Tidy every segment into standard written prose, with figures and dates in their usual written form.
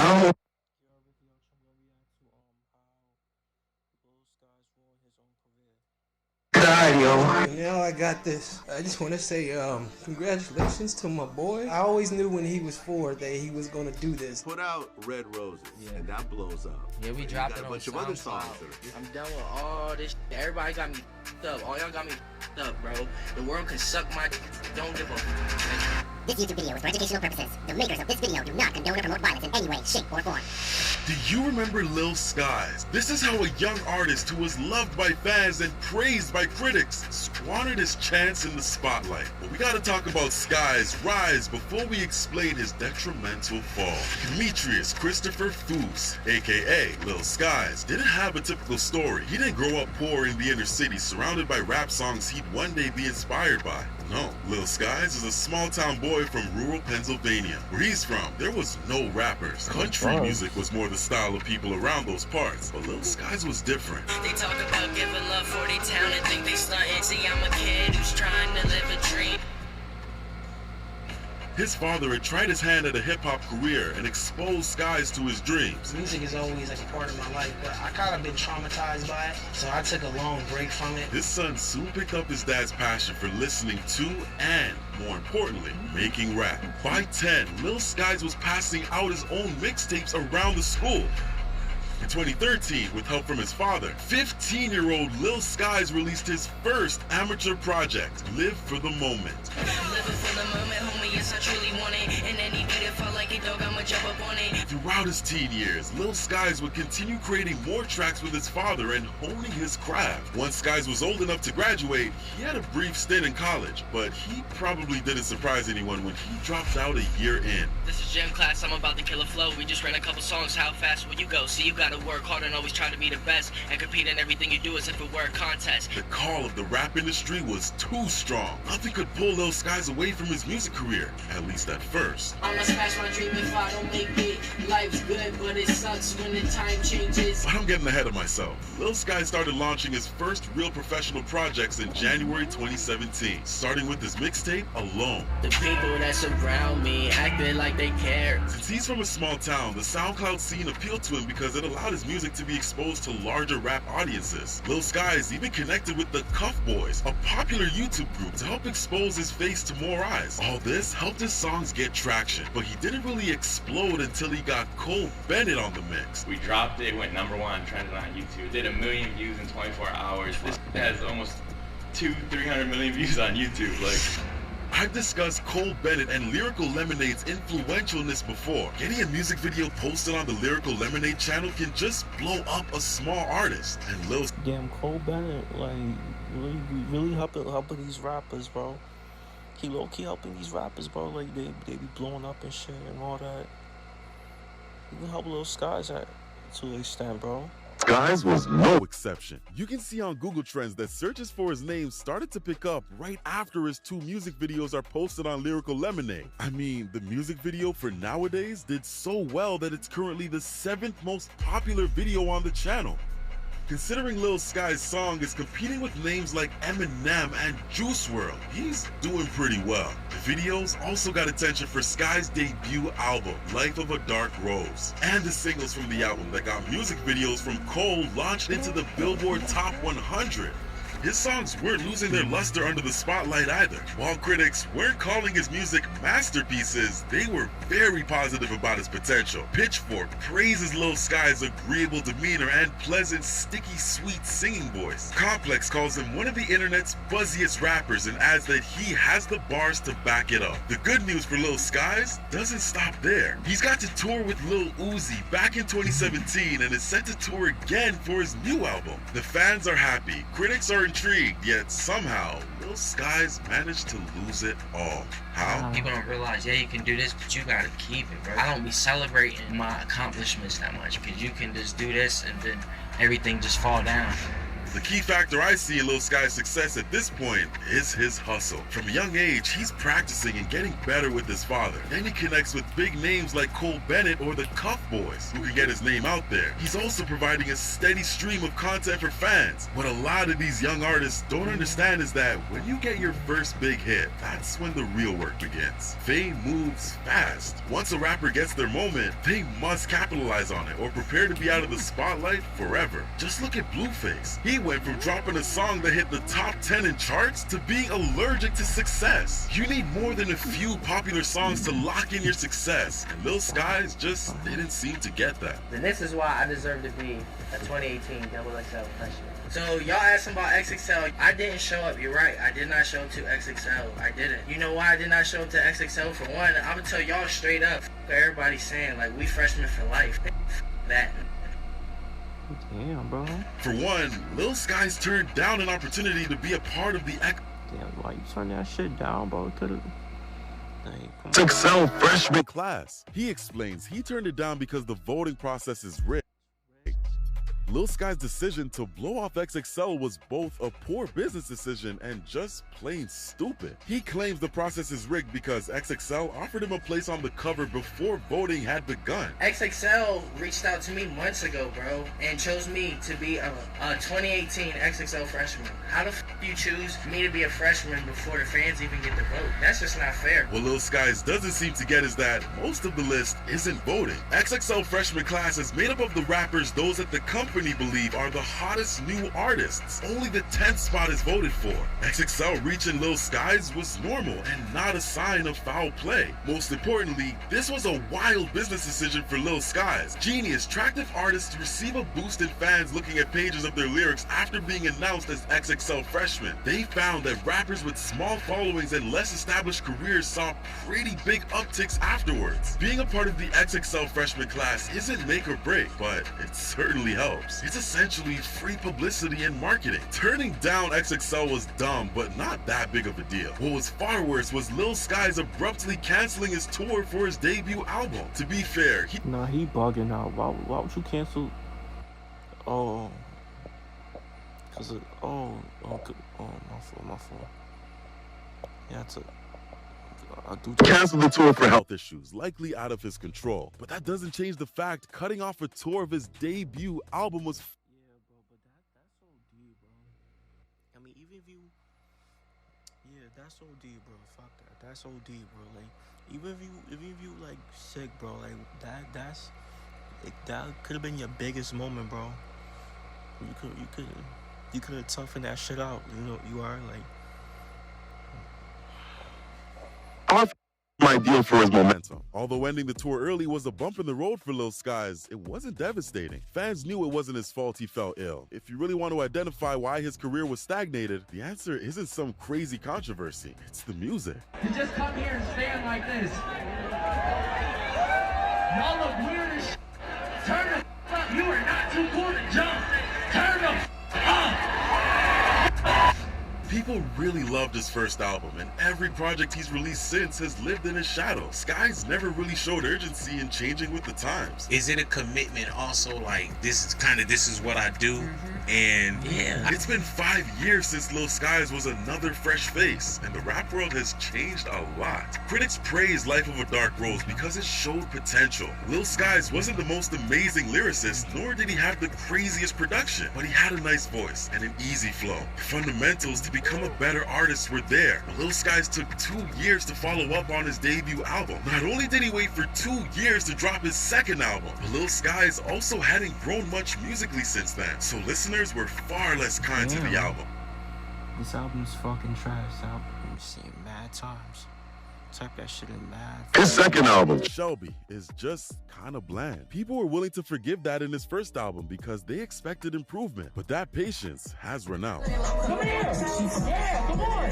Yo, WavyOcho, I'm gonna react to how Lil Skies ruined his own career. God, yo. Now I got this. I just want to say, congratulations to my boy. I always knew when he was four that he was gonna do this. Put out Red Roses, and that blows up. Yeah, we And dropped you it got a on bunch of other songs. SoundCloud. I'm done with all this. Everybody got me up. All y'all got me up, bro. The world can suck my. Don't give a. This YouTube video is for educational purposes. The makers of this video do not condone or promote violence in any way, shape, or form. Do you remember Lil Skies? This is how a young artist who was loved by fans and praised by critics squandered his chance in the spotlight. But we gotta talk about Skies' rise before we explain his detrimental fall. Demetrius Christopher Foos, aka Lil Skies, didn't have a typical story. He didn't grow up poor in the inner city surrounded by rap songs he'd one day be inspired by. No, Lil Skies is a small town boy from rural Pennsylvania. Where he's from, there was no rappers. Country music was more the style of people around those parts, but Lil Skies was different. They talk about giving love for their town and think they stuntin'. See, I'm a kid who's trying to live a dream. His father had tried his hand at a hip-hop career and exposed Skies to his dreams. Music is always like a part of my life, but I kind of been traumatized by it, so I took a long break from it. His son soon picked up his dad's passion for listening to and, more importantly, making rap. By 10, Lil Skies was passing out his own mixtapes around the school. In 2013, with help from his father, 15-year-old Lil Skies released his first amateur project, Live for the Moment. Living for the moment, homie, yes, I truly want it. And any beat that felt like it, dog, I'ma jump up on it. Throughout his teen years, Lil Skies would continue creating more tracks with his father and honing his craft. Once Skies was old enough to graduate, he had a brief stint in college, but he probably didn't surprise anyone when he dropped out a year in. This is gym class, I'm about to kill a flow. We just ran a couple songs, how fast will you go? See, you gotta work hard and always try to be the best. And compete in everything you do as if it were a contest. The call of the rap industry was too strong. Nothing could pull Lil Skies away from his music career, at least at first. I'ma smash my dream if I don't make it. Life's good, but it sucks when the time changes. But I'm getting ahead of myself. Lil Skies started launching his first real professional projects in January 2017, starting with his mixtape, Alone. The people that surround me acting like they care. Since he's from a small town, the SoundCloud scene appealed to him because it allowed his music to be exposed to larger rap audiences. Lil Skies even connected with the Cuff Boys, a popular YouTube group, to help expose his face to more eyes. All this helped his songs get traction, but he didn't really explode until he got Cole Bennett on the mix. We dropped it, went #1, trended on YouTube, did 1 million views in 24 hours. This has almost 200-300 million views on YouTube. Like, I've discussed Cole Bennett and Lyrical Lemonade's influentialness before. Getting a music video posted on the Lyrical Lemonade channel can just blow up a small artist. And Lil Damn, Cole Bennett, like, really helping these rappers, bro. He low-key helping these rappers, bro. Like, they be blowing up and shit and all that. You can help Lil Skies to an extent, bro. Skies was no exception. You can see on Google Trends that searches for his name started to pick up right after his 2 music videos are posted on Lyrical Lemonade. I mean, the music video for Nowadays did so well that it's currently the 7th most popular video on the channel. Considering Lil Skies' song is competing with names like Eminem and Juice WRLD, he's doing pretty well. The videos also got attention for Skies' debut album, Life of a Dark Rose, and the singles from the album that got music videos from Cole launched into the Billboard Top 100. His songs weren't losing their luster under the spotlight either. While critics weren't calling his music masterpieces, they were very positive about his potential. Pitchfork praises Lil Skies' agreeable demeanor and pleasant, sticky, sweet singing voice. Complex calls him one of the internet's buzziest rappers and adds that he has the bars to back it up. The good news for Lil Skies doesn't stop there. He's got to tour with Lil Uzi back in 2017 and is set to tour again for his new album. The fans are happy, critics are intrigued, yet somehow Lil Skies managed to lose it all. How? People don't realize, yeah, you can do this, but you gotta keep it, bro. I don't be celebrating my accomplishments that much, because you can just do this and then everything just fall down. The key factor I see in Lil Sky's success at this point is his hustle. From a young age, he's practicing and getting better with his father. Then he connects with big names like Cole Bennett or the Cuff Boys, who can get his name out there. He's also providing a steady stream of content for fans. What a lot of these young artists don't understand is that when you get your first big hit, that's when the real work begins. Fame moves fast. Once a rapper gets their moment, they must capitalize on it or prepare to be out of the spotlight forever. Just look at Blueface. He went from dropping a song that hit the top 10 in charts to being allergic to success. You need more than a few popular songs to lock in your success, and Lil Skies just didn't seem to get that. And this is why I deserve to be a 2018 XXL freshman. So y'all asking about XXL, I didn't show up, you're right, I did not show up to XXL, I didn't. You know why I did not show up to XXL? For one, I'm gonna tell y'all straight up, everybody's saying, like, we freshmen for life, that. Damn, bro. For one, Lil Skies turned down an opportunity to be a part of the Damn, why you turn that shit down, bro? Could've... XXL freshman class. He explains he turned it down because the voting process is rigged. Lil Sky's decision to blow off XXL was both a poor business decision and just plain stupid. He claims the process is rigged because XXL offered him a place on the cover before voting had begun. XXL reached out to me months ago, bro, and chose me to be a 2018 XXL freshman. How the f you choose me to be a freshman before the fans even get the vote? That's just not fair. What Lil Skies doesn't seem to get is that most of the list isn't voting. XXL freshman class is made up of the rappers those at the company believe are the hottest new artists. Only the 10th spot is voted for. XXL reaching Lil Skies was normal and not a sign of foul play. Most importantly, this was a wild business decision for Lil Skies. Genius tracked if artists receive a boost in fans looking at pages of their lyrics after being announced as XXL freshmen. They found that rappers with small followings and less established careers saw pretty big upticks afterwards. Being a part of the XXL freshman class isn't make or break, but it certainly helps. It's essentially free publicity and marketing. Turning down XXL was dumb, but not that big of a deal. What was far worse was Lil Skies abruptly canceling his tour for his debut album. To be fair, he bugging out. Why would you cancel? Oh, cause of, my fault. Yeah, I do canceled the tour for health issues, likely out of his control. But that doesn't change the fact cutting off a tour of his debut album was... Yeah, bro, but that's OD, bro. I mean, even if you... Yeah, that's OD, bro. Fuck that. That's OD, bro. Like, even if you like sick, bro, like that could have been your biggest moment, bro. You could have toughened that shit out. You know, you are like... ideal for his momentum. Although ending the tour early was a bump in the road for Lil Skies, it wasn't devastating. Fans knew it wasn't his fault he fell ill. If you really want to identify why his career was stagnated, the answer isn't some crazy controversy. It's the music. To just come here and stand like this. Y'all look weird as shit. Turn the up. You are not too cool to jump. Turn the up. People really loved his first album, and every project he's released since has lived in his shadow. Skies never really showed urgency in changing with the times. Is it a commitment also, like, this is what I do? And yeah, it's been 5 years since Lil Skies was another fresh face, and the rap world has changed a lot. Critics praised Life of a Dark Rose because it showed potential. Lil Skies wasn't the most amazing lyricist, nor did he have the craziest production, but he had a nice voice and an easy flow. The fundamentals to become a better artist were there, but Lil Skies took 2 years to follow up on his debut album. Not only did he wait for 2 years to drop his second album, but Lil Skies also hadn't grown much musically since then, so listeners were far less kind to the album. This album's fucking trash. I've seen mad times. Type that shit in mad. His second album, Shelby, is just kind of bland. People were willing to forgive that in his first album because they expected improvement, but that patience has run out. Come here. Yeah, come on.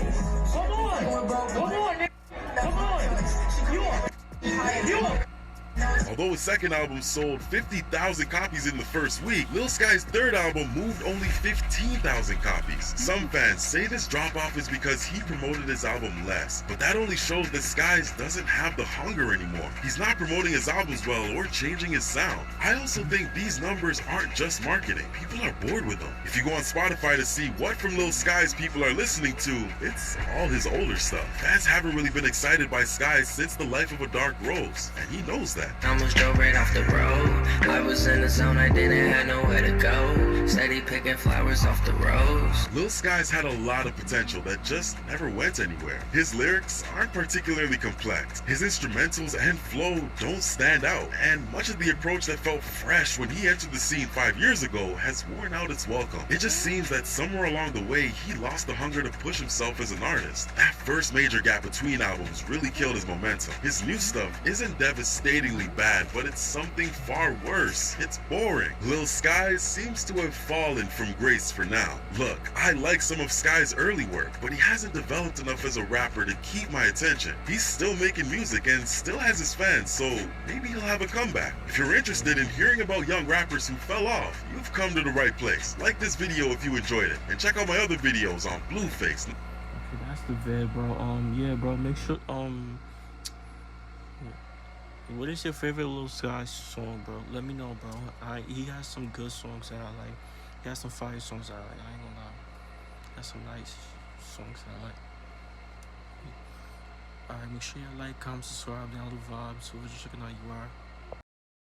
Come on. Come on, nigga. Come on. You are. Although his second album sold 50,000 copies in the first week, Lil Sky's third album moved only 15,000 copies. Some fans say this drop-off is because he promoted his album less, but that only shows that Skies doesn't have the hunger anymore. He's not promoting his albums well or changing his sound. I also think these numbers aren't just marketing. People are bored with them. If you go on Spotify to see what from Lil Skies people are listening to, it's all his older stuff. Fans haven't really been excited by Skies since The Life of a Dark Rose, and he knows that. Almost drove right off the road. I was in the zone, I didn't have nowhere to go. Steady picking flowers off the rose. Lil Skies had a lot of potential that just never went anywhere. His lyrics aren't particularly complex. His instrumentals and flow don't stand out, and much of the approach that felt fresh when he entered the scene 5 years ago has worn out its welcome. It just seems that somewhere along the way, he lost the hunger to push himself as an artist. That first major gap between albums really killed his momentum. His new stuff isn't devastatingly bad, but it's something far worse. It's boring. Lil Skies seems to have fallen from grace for now. Look, I like some of Sky's early work, but he hasn't developed enough as a rapper to keep my attention. He's still making music and still has his fans, so maybe he'll have a comeback. If you're interested in hearing about young rappers who fell off, you've come to the right place. Like this video if you enjoyed it, and check out my other videos on Blueface. Okay, that's the vid, bro. Yeah, bro, make sure, what is your favorite Lil Sky song, bro? Let me know, bro. He has some good songs that I like. He has some fire songs that I like. I ain't gonna lie. He has some nice songs that I like. Alright, make sure you like, comment, subscribe, download the vibes. So we're just checking out you are.